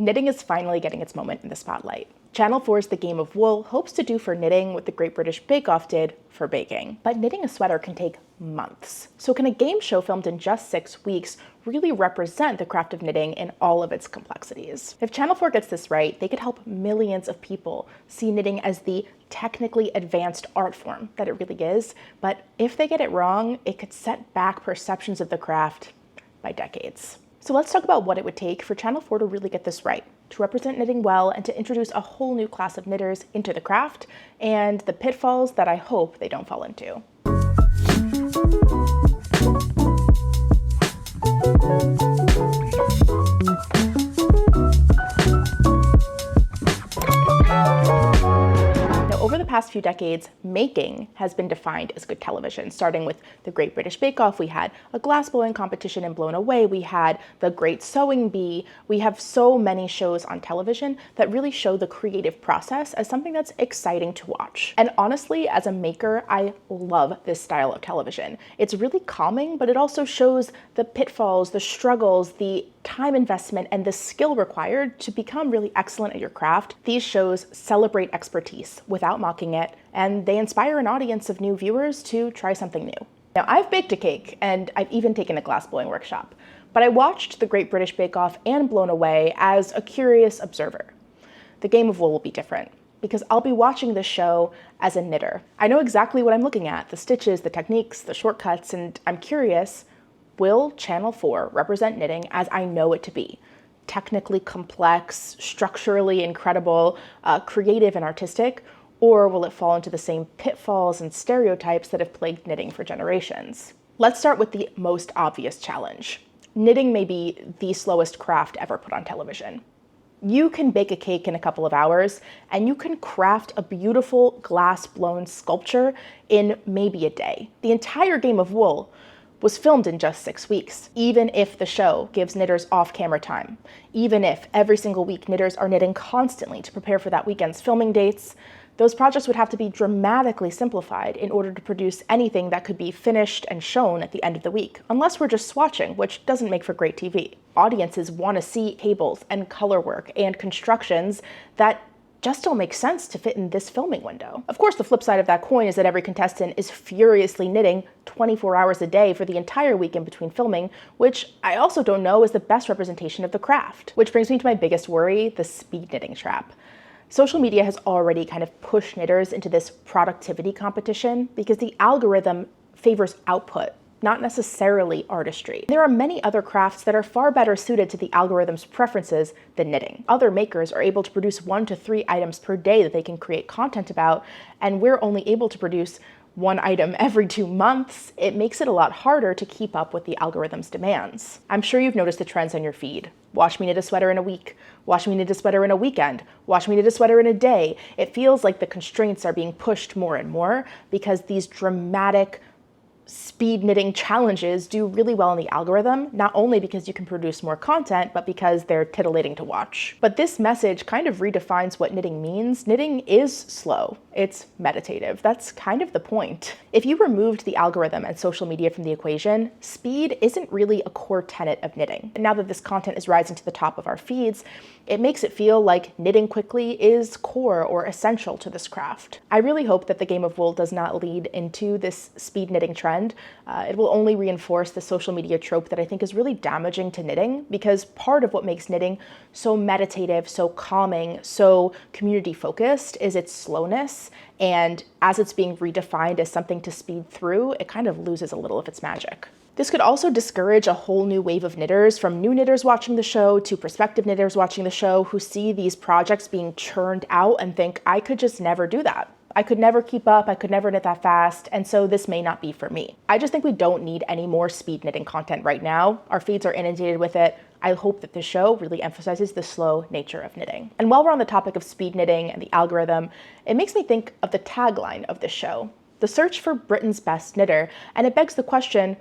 Knitting is finally getting its moment in the spotlight. Channel 4's The Game of Wool hopes to do for knitting what the Great British Bake Off did for baking. But knitting a sweater can take months. So can a game show filmed in just 6 weeks really represent the craft of knitting in all of its complexities? If Channel 4 gets this right, they could help millions of people see knitting as the technically advanced art form that it really is. But if they get it wrong, it could set back perceptions of the craft by decades. So let's talk about what it would take for Channel 4 to really get this right, to represent knitting well and to introduce a whole new class of knitters into the craft, and the pitfalls that I hope they don't fall into. Over the past few decades, making has been defined as good television. Starting with the Great British Bake Off, we had a glass blowing competition in Blown Away, we had the Great Sewing Bee. We have so many shows on television that really show the creative process as something that's exciting to watch. And honestly, as a maker, I love this style of television. It's really calming, but it also shows the pitfalls, the struggles, the time investment, and the skill required to become really excellent at your craft. These shows celebrate expertise without mocking it, and they inspire an audience of new viewers to try something new. Now, I've baked a cake, and I've even taken a glass blowing workshop, but I watched the Great British Bake Off and Blown Away as a curious observer. The Game of Wool will be different, because I'll be watching this show as a knitter. I know exactly what I'm looking at, the stitches, the techniques, the shortcuts, and I'm curious, will Channel 4 represent knitting as I know it to be? Technically complex, structurally incredible, creative and artistic, or will it fall into the same pitfalls and stereotypes that have plagued knitting for generations? Let's start with the most obvious challenge. Knitting may be the slowest craft ever put on television. You can bake a cake in a couple of hours, and you can craft a beautiful glass-blown sculpture in maybe a day. The entire Game of Wool was filmed in just 6 weeks, even if the show gives knitters off-camera time, even if every single week knitters are knitting constantly to prepare for that weekend's filming dates. Those projects would have to be dramatically simplified in order to produce anything that could be finished and shown at the end of the week, unless we're just swatching, which doesn't make for great TV. Audiences want to see cables and color work and constructions that just don't make sense to fit in this filming window. Of course, the flip side of that coin is that every contestant is furiously knitting 24 hours a day for the entire week in between filming, which I also don't know is the best representation of the craft. Which brings me to my biggest worry, the speed knitting trap. Social media has already kind of pushed knitters into this productivity competition because the algorithm favors output, not necessarily artistry. There are many other crafts that are far better suited to the algorithm's preferences than knitting. Other makers are able to produce 1 to 3 items per day that they can create content about, and we're only able to produce 1 item every 2 months. It makes it a lot harder to keep up with the algorithm's demands. I'm sure you've noticed the trends on your feed. Watch me knit a sweater in a week. Watch me knit a sweater in a weekend. Watch me knit a sweater in a day. It feels like the constraints are being pushed more and more because these dramatic speed knitting challenges do really well in the algorithm, not only because you can produce more content, but because they're titillating to watch. But this message kind of redefines what knitting means. Knitting is slow. It's meditative. That's kind of the point. If you removed the algorithm and social media from the equation, speed isn't really a core tenet of knitting. And now that this content is rising to the top of our feeds, it makes it feel like knitting quickly is core or essential to this craft. I really hope that the Game of Wool does not lead into this speed knitting trend. It will only reinforce the social media trope that I think is really damaging to knitting, because part of what makes knitting so meditative, so calming, so community focused is its slowness. And as it's being redefined as something to speed through, it kind of loses a little of its magic. This could also discourage a whole new wave of knitters, from new knitters watching the show to prospective knitters watching the show, who see these projects being churned out and think, I could just never do that. I could never keep up, I could never knit that fast, and so this may not be for me. I just think we don't need any more speed knitting content right now. Our feeds are inundated with it. I hope that this show really emphasizes the slow nature of knitting. And while we're on the topic of speed knitting and the algorithm, it makes me think of the tagline of this show, the search for Britain's best knitter, and it begs the question,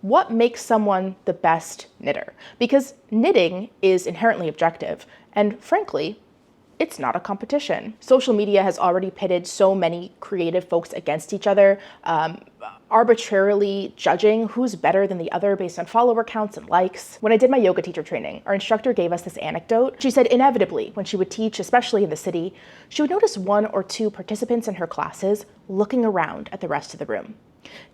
what makes someone the best knitter? Because knitting is inherently objective, and frankly, it's not a competition. Social media has already pitted so many creative folks against each other. arbitrarily judging who's better than the other based on follower counts and likes. When I did my yoga teacher training, our instructor gave us this anecdote. She said inevitably, when she would teach, especially in the city, she would notice one or two participants in her classes looking around at the rest of the room.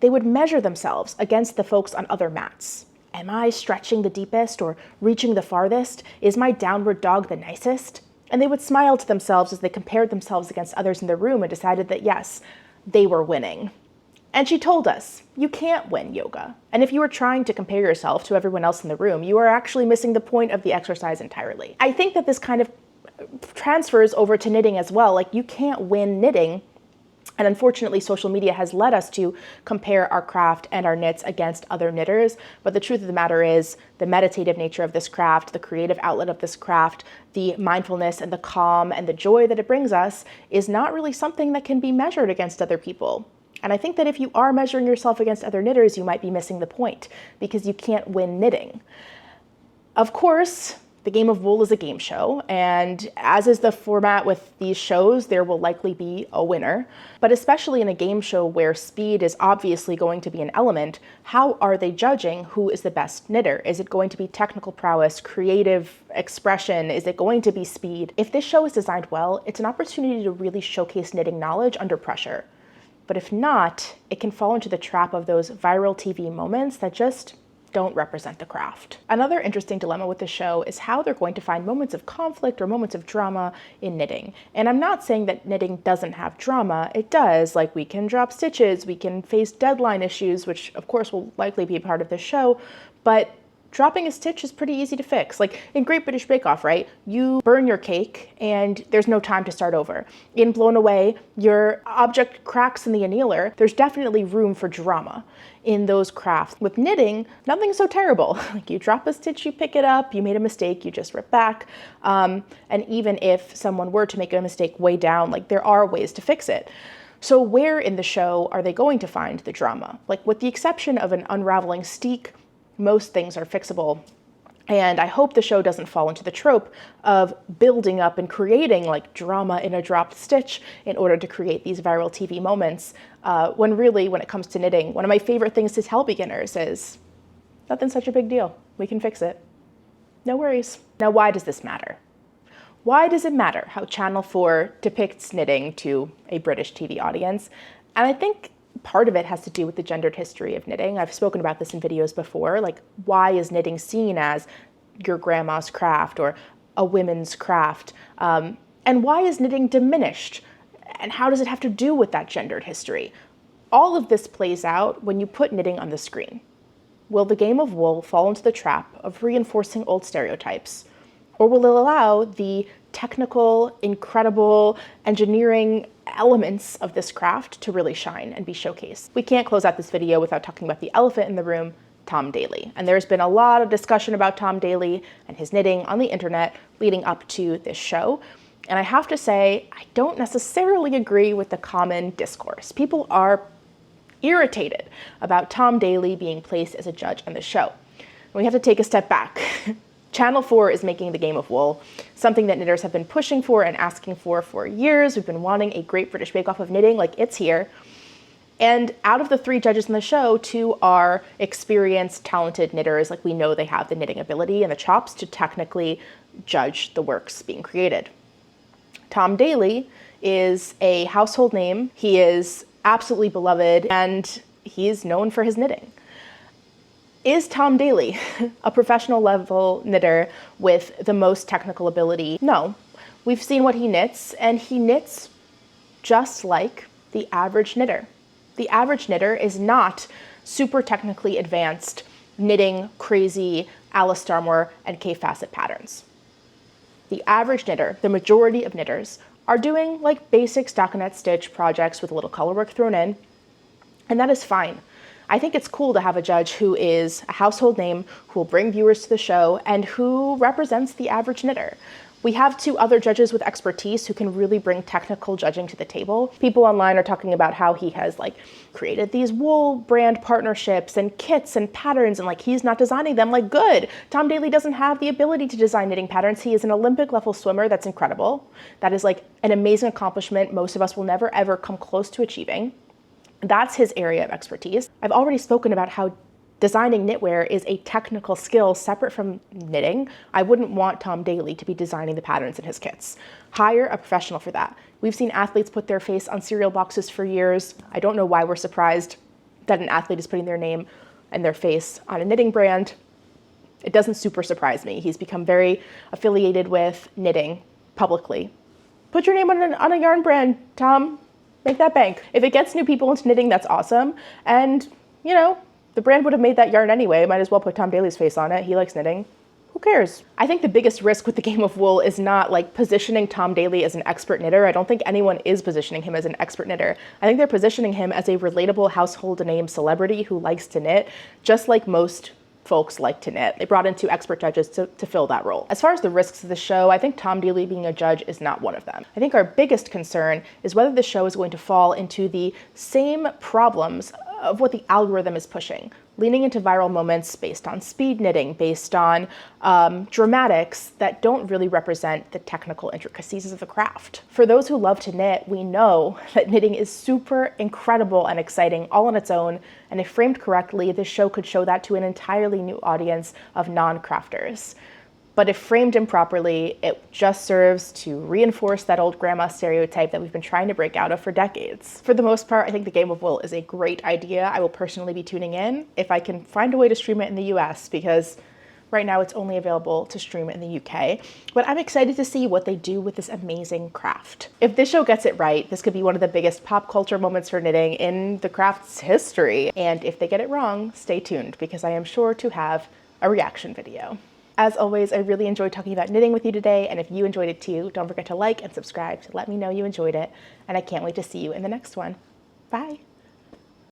They would measure themselves against the folks on other mats. Am I stretching the deepest or reaching the farthest? Is my downward dog the nicest? And they would smile to themselves as they compared themselves against others in the room and decided that yes, they were winning. And she told us, you can't win yoga. And if you are trying to compare yourself to everyone else in the room, you are actually missing the point of the exercise entirely. I think that this kind of transfers over to knitting as well. Like, you can't win knitting. And unfortunately, social media has led us to compare our craft and our knits against other knitters. But the truth of the matter is, the meditative nature of this craft, the creative outlet of this craft, the mindfulness and the calm and the joy that it brings us is not really something that can be measured against other people. And I think that if you are measuring yourself against other knitters, you might be missing the point, because you can't win knitting. Of course, the Game of Wool is a game show, and as is the format with these shows, there will likely be a winner. But especially in a game show where speed is obviously going to be an element, how are they judging who is the best knitter? Is it going to be technical prowess, creative expression? Is it going to be speed? If this show is designed well, it's an opportunity to really showcase knitting knowledge under pressure. But if not, it can fall into the trap of those viral TV moments that just don't represent the craft. Another interesting dilemma with the show is how they're going to find moments of conflict or moments of drama in knitting. And I'm not saying that knitting doesn't have drama. It does. Like, we can drop stitches, we can face deadline issues, which of course will likely be a part of the show, but dropping a stitch is pretty easy to fix. Like in Great British Bake Off, right? You burn your cake and there's no time to start over. In Blown Away, your object cracks in the annealer. There's definitely room for drama in those crafts. With knitting, nothing's so terrible. Like, you drop a stitch, you pick it up, you made a mistake, you just rip back. And even if someone were to make a mistake way down, like, there are ways to fix it. So where in the show are they going to find the drama? Like, with the exception of an unraveling steek, most things are fixable. And I hope the show doesn't fall into the trope of building up and creating like drama in a dropped stitch in order to create these viral TV moments, when really, when it comes to knitting, one of my favorite things to tell beginners is, nothing's such a big deal. We can fix it. No worries. Now, why does this matter? Why does it matter how Channel 4 depicts knitting to a British TV audience? And I think part of it has to do with the gendered history of knitting. I've spoken about this in videos before, like, why is knitting seen as your grandma's craft or a women's craft? And why is knitting diminished? And how does it have to do with that gendered history? All of this plays out when you put knitting on the screen. Will the Game of Wool fall into the trap of reinforcing old stereotypes? Or will it allow the technical, incredible engineering elements of this craft to really shine and be showcased? We can't close out this video without talking about the elephant in the room, Tom Daley. And there's been a lot of discussion about Tom Daley and his knitting on the internet leading up to this show. And I have to say, I don't necessarily agree with the common discourse. People are irritated about Tom Daley being placed as a judge on the show. We have to take a step back. Channel 4 is making the Game of Wool, something that knitters have been pushing for and asking for years. We've been wanting a Great British Bake Off of knitting, like, it's here. And out of the 3 judges in the show, 2 are experienced, talented knitters. Like, we know they have the knitting ability and the chops to technically judge the works being created. Tom Daley is a household name. He is absolutely beloved, and he's known for his knitting. Is Tom Daley a professional level knitter with the most technical ability? No. We've seen what he knits, and he knits just like the average knitter. The average knitter is not super technically advanced, knitting crazy Alice Starmore and K-facet patterns. The average knitter, the majority of knitters, are doing like basic stockinette stitch projects with a little color work thrown in, and that is fine. I think it's cool to have a judge who is a household name, who will bring viewers to the show, and who represents the average knitter. We have 2 other judges with expertise who can really bring technical judging to the table. People online are talking about how he has like created these wool brand partnerships and kits and patterns, and like he's not designing them. Like, good. Tom Daley doesn't have the ability to design knitting patterns. He is an Olympic level swimmer. That's incredible. That is like an amazing accomplishment most of us will never ever come close to achieving. That's his area of expertise. I've already spoken about how designing knitwear is a technical skill separate from knitting. I wouldn't want Tom Daley to be designing the patterns in his kits. Hire a professional for that. We've seen athletes put their face on cereal boxes for years. I don't know why we're surprised that an athlete is putting their name and their face on a knitting brand. It doesn't super surprise me. He's become very affiliated with knitting publicly. Put your name on a yarn brand, Tom. Make that bank. If it gets new people into knitting, that's awesome. And, you know, the brand would have made that yarn anyway. Might as well put Tom Daley's face on it. He likes knitting. Who cares? I think the biggest risk with the game of wool is not like positioning Tom Daley as an expert knitter. I don't think anyone is positioning him as an expert knitter. I think they're positioning him as a relatable household name celebrity who likes to knit, just like most folks like to knit. They brought in 2 expert judges to fill that role. As far as the risks of the show, I think Tom Daley being a judge is not one of them. I think our biggest concern is whether the show is going to fall into the same problems of what the algorithm is pushing, leaning into viral moments based on speed knitting, based on dramatics that don't really represent the technical intricacies of the craft. For those who love to knit, we know that knitting is super incredible and exciting all on its own, and if framed correctly, this show could show that to an entirely new audience of non-crafters. But if framed improperly, it just serves to reinforce that old grandma stereotype that we've been trying to break out of for decades. For the most part, I think the Game of Wool is a great idea. I will personally be tuning in if I can find a way to stream it in the US, because right now it's only available to stream in the UK. But I'm excited to see what they do with this amazing craft. If this show gets it right, this could be one of the biggest pop culture moments for knitting in the craft's history. And if they get it wrong, stay tuned, because I am sure to have a reaction video. As always, I really enjoyed talking about knitting with you today, and if you enjoyed it too, don't forget to like and subscribe to let me know you enjoyed it, and I can't wait to see you in the next one. Bye!